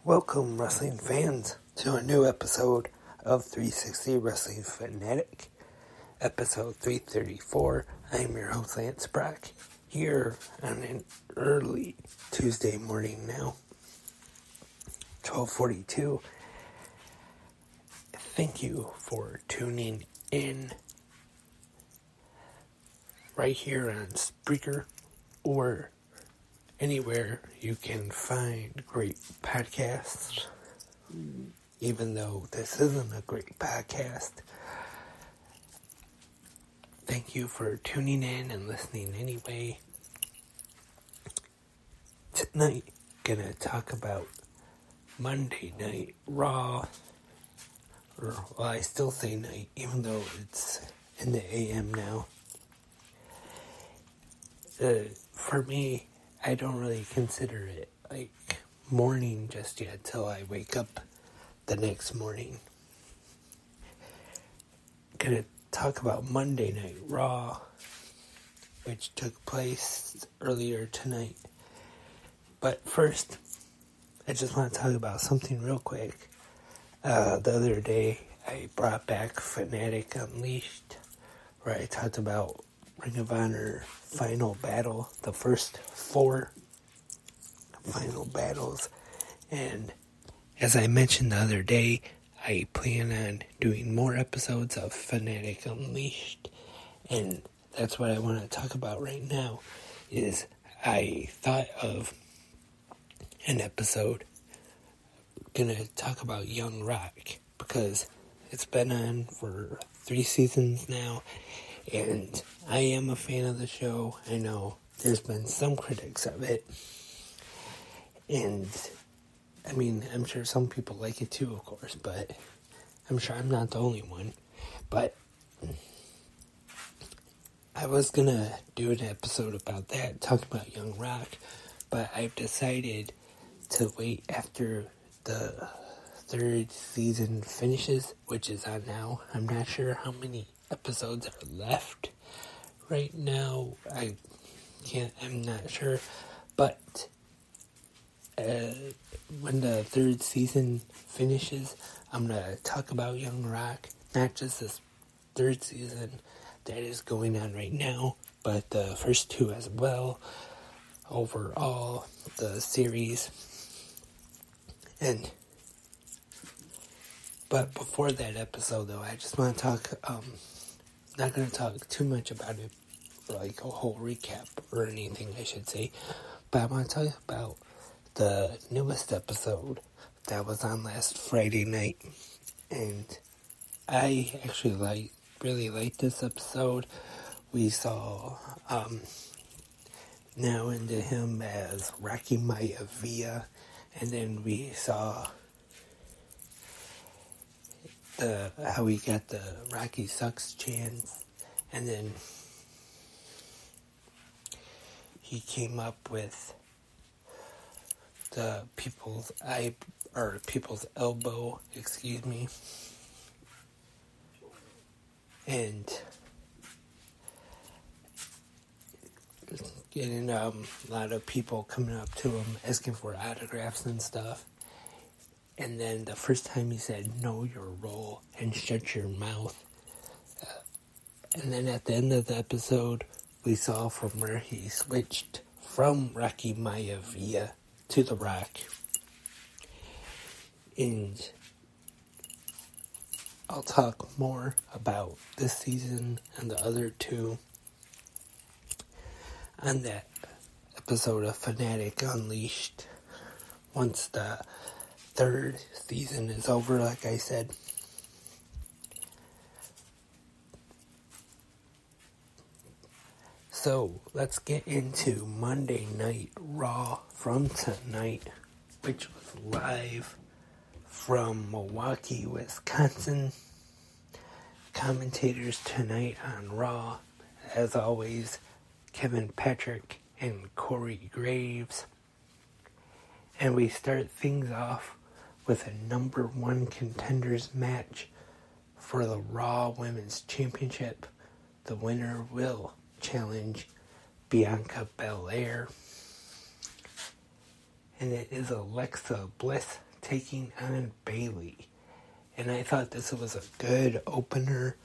Welcome, wrestling fans, to a new episode of 360 Wrestling Fanatic, episode 334. I am your host, Lance Brock, here on an early Tuesday morning now, 12:42. Thank you for tuning in right here on Spreaker or anywhere you can find great podcasts. Even though this isn't a great podcast, thank you for tuning in and listening anyway. Tonight, gonna talk about Monday Night RAW. Well, I still say night, even though it's in the AM now. For me, I don't really consider it like morning just yet till I wake up the next morning. Gonna talk about Monday Night RAW, which took place earlier tonight. But first, I just want to talk about something real quick. The other day, I brought back Fanatic Unleashed, where I talked about Ring of Honor Final Battle, the first 4 final battles. And as I mentioned the other day, I plan on doing more episodes of Fanatic Unleashed. And that's what I want to talk about right now, is I thought of an episode gonna talk about Young Rock, because it's been on for 3 seasons now, and I am a fan of the show. I know there's been some critics of it, and I mean, I'm sure some people like it too, of course, but I'm sure I'm not the only one. But I was gonna do an episode about that, talking about Young Rock, but I've decided to wait after the 3rd season finishes, which is on now. I'm not sure how many episodes are left right now. I'm not sure, but when the 3rd season finishes, I'm gonna talk about Young Rock, not just this 3rd season that is going on right now, but the first 2 as well, overall, the series. But before that episode, though, I just want to talk, not going to talk too much about it, like a whole recap or anything, I should say, but I want to talk about the newest episode that was on last Friday night, and I actually really liked this episode. We saw, now into him as Rocky Maivia, and then we saw how he got the Rocky Sucks chance, and then he came up with the people's elbow, and getting a lot of people coming up to him asking for autographs and stuff. And then the first time he said, "Know your role and shut your mouth." And then at the end of the episode, we saw from where he switched from Rocky Maivia to The Rock. And I'll talk more about this season and the other 2 on that episode of Fanatic Unleashed once the 3rd season is over, like I said. So let's get into Monday Night RAW from tonight, which was live from Milwaukee, Wisconsin. Commentators tonight on Raw, as always, Kevin Patrick and Corey Graves. And we start things off with a number 1 contenders match for the Raw Women's Championship. The winner will challenge Bianca Belair. And it is Alexa Bliss taking on Bayley. And I thought this was a good opener,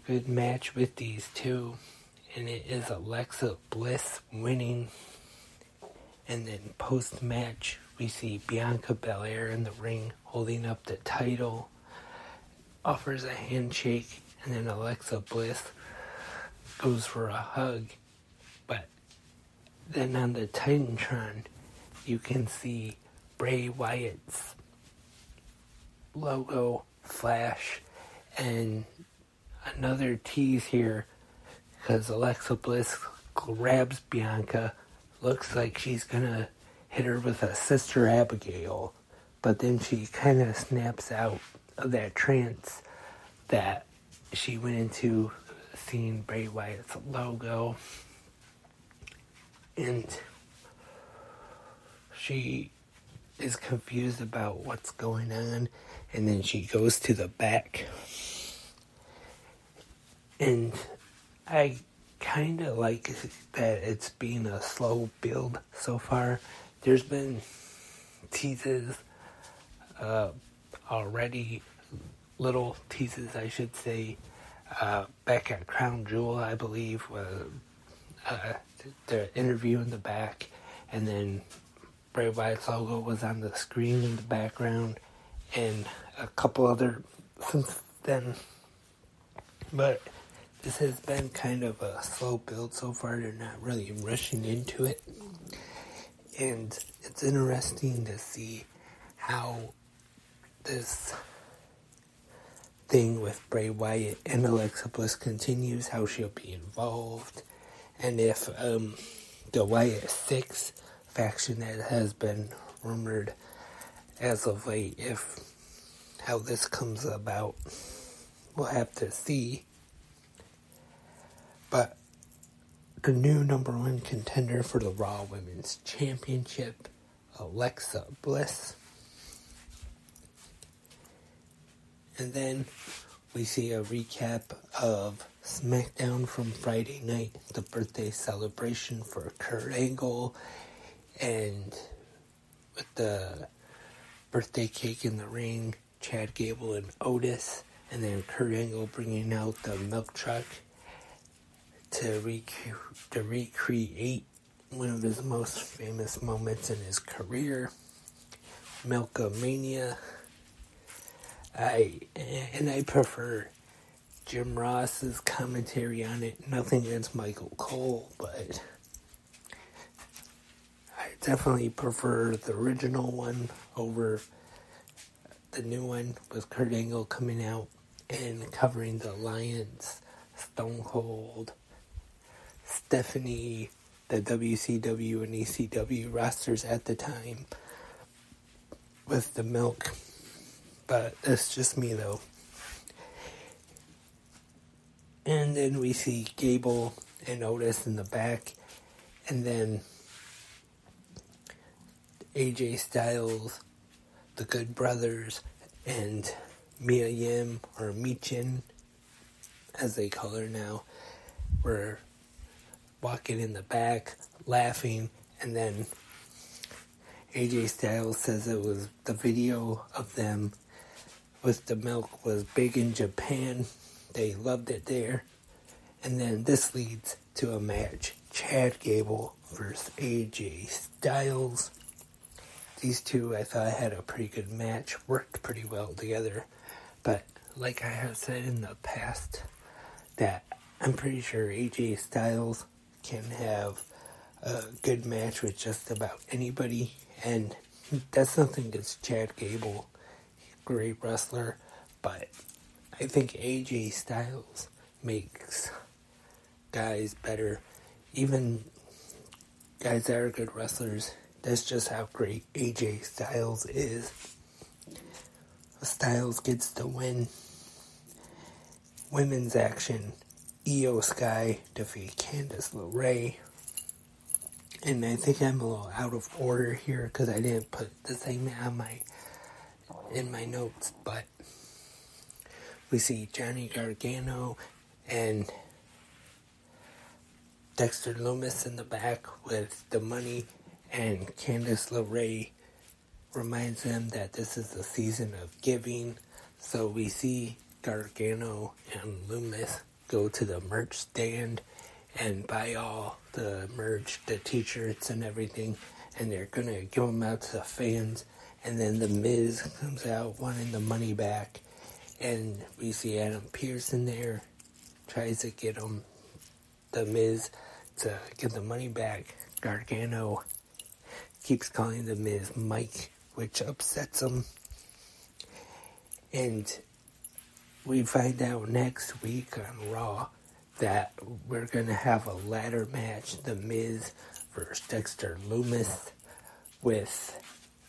good match with these two. And it is Alexa Bliss winning. And then post-match, we see Bianca Belair in the ring holding up the title, offers a handshake, and then Alexa Bliss goes for a hug. But then on the Titantron, you can see Bray Wyatt's logo flash, and another tease here, because Alexa Bliss grabs Bianca, looks like she's gonna hit her with a Sister Abigail, but then she kind of snaps out of that trance that she went into, seeing Bray Wyatt's logo, and she is confused about what's going on, and then she goes to the back. And I kind of like that it's been a slow build so far. There's been teases already, little teases I should say, back at Crown Jewel, I believe, was the interview in the back, and then Bray Wyatt's logo was on the screen in the background, and a couple other since then. But this has been kind of a slow build so far. They're not really rushing into it. And it's interesting to see how this thing with Bray Wyatt and Alexa Bliss continues, how she'll be involved, and if the Wyatt 6 faction that has been rumored as of late, if how this comes about, we'll have to see. But the new number one contender for the Raw Women's Championship, Alexa Bliss. And then we see a recap of SmackDown from Friday night, the birthday celebration for Kurt Angle, and with the birthday cake in the ring, Chad Gable and Otis, and then Kurt Angle bringing out the milk truck to recreate one of his most famous moments in his career, Milkamania. I prefer Jim Ross's commentary on it. Nothing against Michael Cole, but I definitely prefer the original one over the new one, with Kurt Angle coming out and covering the Alliance, Stone Cold, Stephanie, the WCW and ECW rosters at the time with the milk. But that's just me though. And then we see Gable and Otis in the back, and then AJ Styles, the Good Brothers, and Mia Yim, or Michin, as they call her now, were walking in the back, laughing, and then AJ Styles says it was the video of them with the milk was big in Japan. They loved it there. And then this leads to a match, Chad Gable versus AJ Styles. These two, I thought, had a pretty good match, worked pretty well together. But like I have said in the past, that I'm pretty sure AJ Styles can have a good match with just about anybody. And that's nothing against Chad Gable. Great wrestler. But I think AJ Styles makes guys better. Even guys that are good wrestlers. That's just how great AJ Styles is. Styles gets the win. Women's action. Io Sky defeat Candice LeRae. And I think I'm a little out of order here because I didn't put the segment on in my notes, but we see Johnny Gargano and Dexter Lumis in the back with the money, and Candice LeRae reminds them that this is the season of giving. So we see Gargano and Loomis go to the merch stand and buy all the merch, the t-shirts and everything, and they're going to give them out to the fans. And then The Miz comes out wanting the money back, and we see Adam Pearce in there, tries to get The Miz to get the money back. Gargano keeps calling The Miz Mike, which upsets him. And we find out next week on Raw that we're going to have a ladder match, The Miz versus Dexter Loomis, with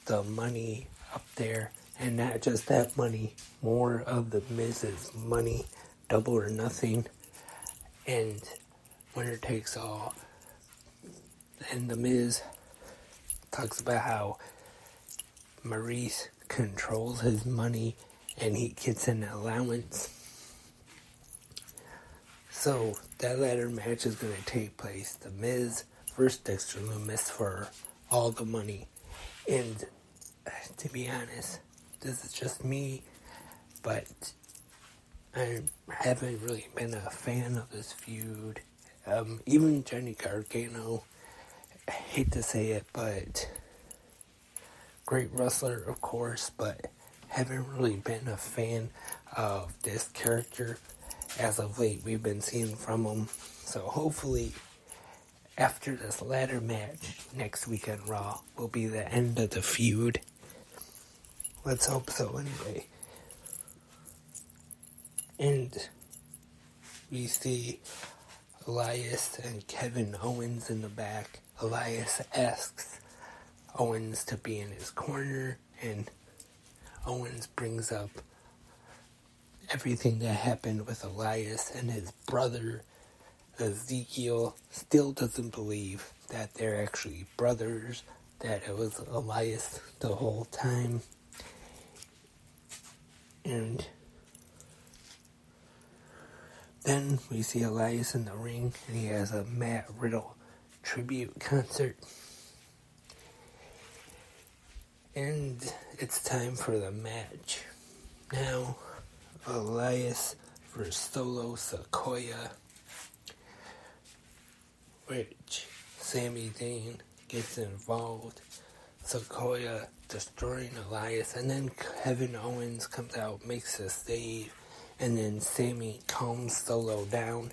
the money up there. And not just that money, more of The Miz's money, double or nothing. And winner takes all. And The Miz talks about how Maurice controls his money and he gets an allowance. So that ladder match is going to take place. The Miz versus Dexter Loomis for all the money. And to be honest, this is just me, but I haven't really been a fan of this feud. Even Johnny Gargano, I hate to say it, but great wrestler, of course, but haven't really been a fan of this character as of late. We've been seeing from him. So hopefully, after this ladder match next week on Raw, will be the end of the feud. Let's hope so, anyway. And we see Elias and Kevin Owens in the back. Elias asks Owens to be in his corner, and Owens brings up everything that happened with Elias, and his brother Ezekiel still doesn't believe that they're actually brothers, that it was Elias the whole time. And then we see Elias in the ring, and he has a Matt Riddle tribute concert. And it's time for the match. Now, Elias versus Solo Sikoa, which Sami Zayn gets involved. Sikoa destroying Elias, and then Kevin Owens comes out, makes a save, and then Sami calms Solo down,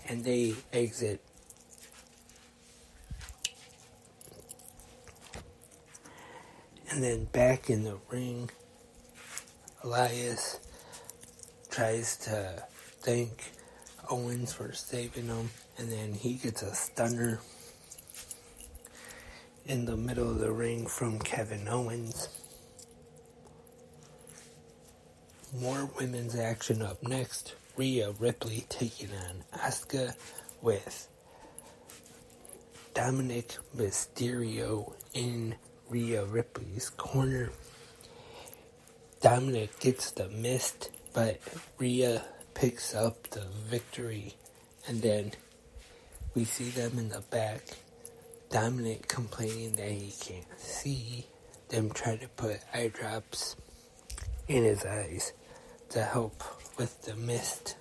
and they exit. And then back in the ring, Elias tries to thank Owens for saving him, and then he gets a stunner in the middle of the ring from Kevin Owens. More women's action up next. Rhea Ripley taking on Asuka with Dominic Mysterio in Rhea Ripley's corner. Dominic gets the mist, but Rhea picks up the victory. And then we see them in the back. Dominic complaining that he can't see. Them trying to put eye drops in his eyes to help with the mist.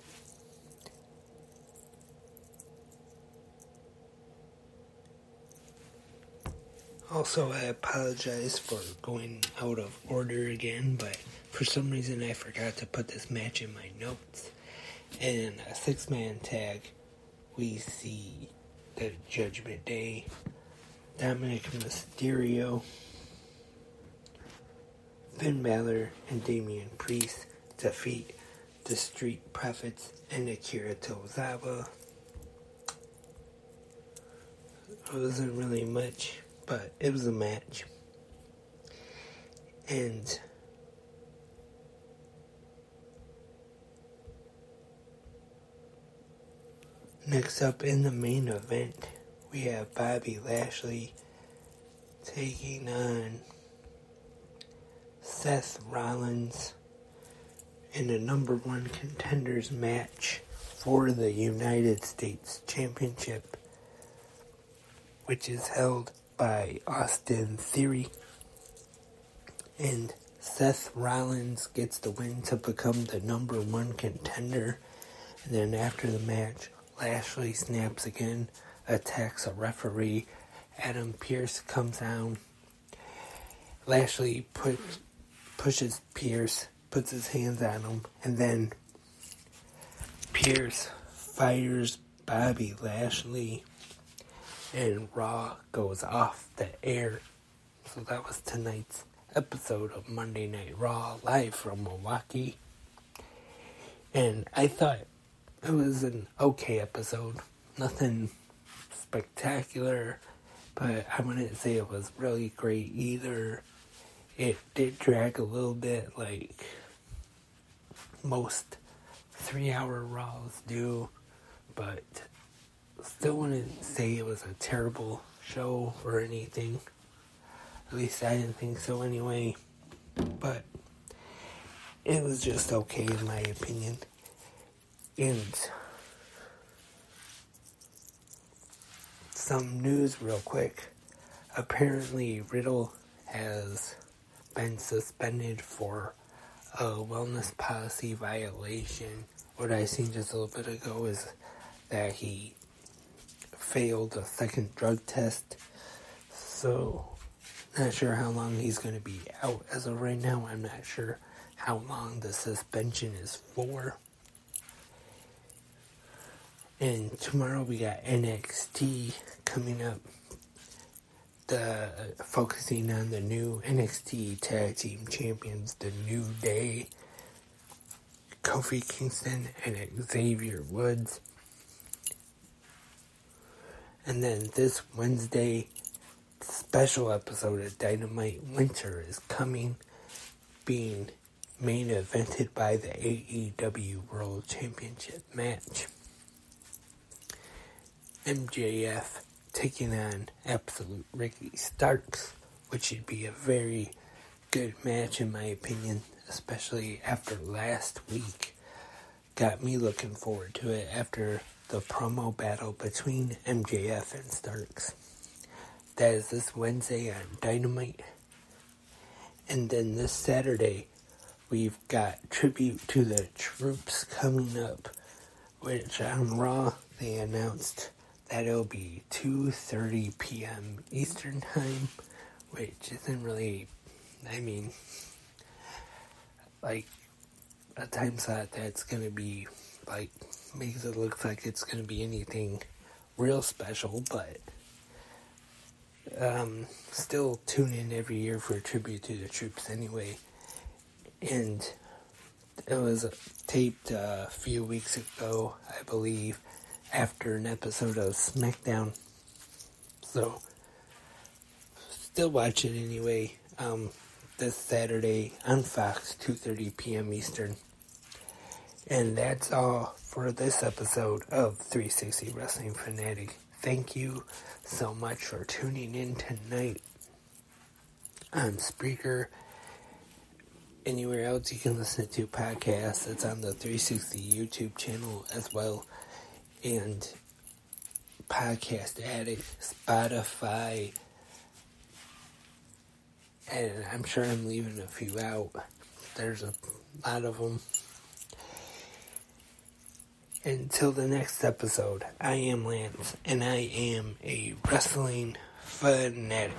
Also, I apologize for going out of order again, but for some reason I forgot to put this match in my notes. In a 6-man tag, we see the Judgment Day, Dominic Mysterio, Finn Balor, and Damian Priest defeat the Street Profits and Akira Tozawa. It wasn't really much, but it was a match. And next up in the main event, we have Bobby Lashley taking on Seth Rollins in the number 1 contenders match for the United States Championship, which is held by Austin Theory. And Seth Rollins gets the win to become the number 1 contender. And then after the match, Lashley snaps again, attacks a referee. Adam Pearce comes down. Lashley pushes Pearce, puts his hands on him, and then Pearce fires Bobby Lashley, and Raw goes off the air. So that was tonight's episode of Monday Night Raw, live from Milwaukee. And I thought it was an okay episode. Nothing spectacular, but I wouldn't say it was really great either. It did drag a little bit, like most 3-hour Raws do, but still wouldn't say it was a terrible show or anything. At least I didn't think so anyway. But it was just okay in my opinion. And some news real quick. Apparently Riddle has been suspended for a wellness policy violation. What I seen just a little bit ago is that he failed a second drug test. So, not sure how long he's going to be out. As of right now, I'm not sure how long the suspension is for. And tomorrow we got NXT coming up. Focusing on the new NXT Tag Team Champions, The New Day, Kofi Kingston and Xavier Woods. And then this Wednesday, special episode of Dynamite Winter is coming, being main evented by the AEW World Championship match. MJF taking on Absolute Ricky Starks, which should be a very good match in my opinion, especially after last week. Got me looking forward to it after the promo battle between MJF and Starks. That is this Wednesday on Dynamite. And then this Saturday, we've got Tribute to the Troops coming up, which on Raw, they announced that it'll be 2:30 p.m. Eastern Time, which isn't really, like a time slot that's going to be, like, makes it look like it's going to be anything real special, but still tune in every year for a Tribute to the Troops anyway. And it was taped a few weeks ago, I believe, after an episode of SmackDown. So, still watch it anyway. This Saturday on Fox, 2:30 p.m. Eastern. And that's all for this episode of 360 Wrestling Fanatic. Thank you so much for tuning in tonight on Spreaker. Anywhere else you can listen to podcasts, it's on the 360 YouTube channel as well. And Podcast Addict, Spotify, and I'm sure I'm leaving a few out. There's a lot of them. Until the next episode, I am Lance, and I am a wrestling fanatic.